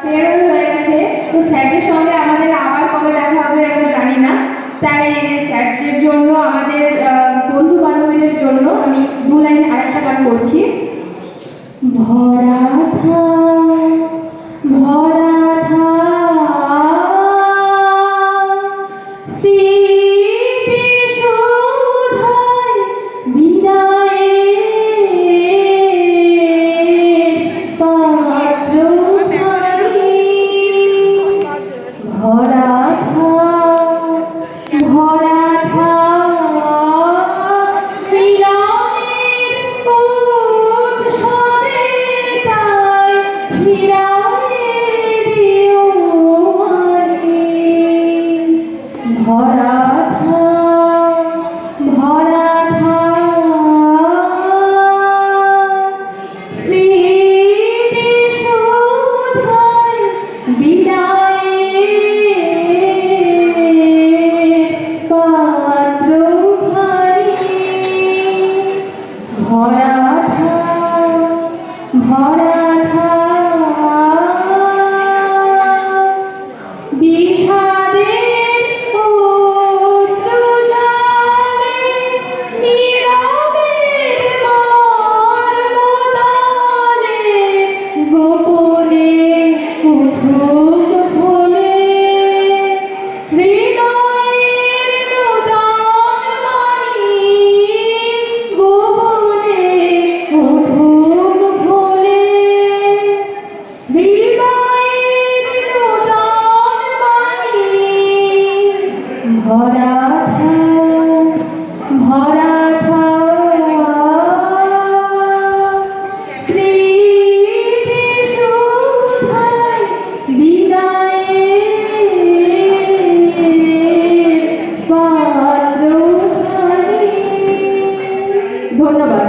বেরোয় হয়ে গেছে। তো স্যারদের সঙ্গে আমাদের আবার কবে দেখা হবে আমরা জানি না, তাই স্যারদের জন্য আমাদের বন্ধু বান্ধবীদের জন্য আমি 2 লাইন আরেকটা গান করছি। ভরা ভরা স্মৃতি শোধায় বিদায়ের পাত্র খানি। ভরা মিলনের উৎসবে তাই ফিরায়ে দিও মানি। ভরা স্মৃতি শোধায় বিদায়ের পাত্র খানি। ভরা বিষাদের অশ্রু জলে নীরবের মর্মতলে গোপনে উঠুক ভোলে হৃদয়ের নূতন বাণী। গোপনে উঠুক ভোলে হৃদয়ের নূতন বাণী। ভরা স্মৃতি শোধায় বিদায়ের পাত্র খানি। ধন্যবাদ।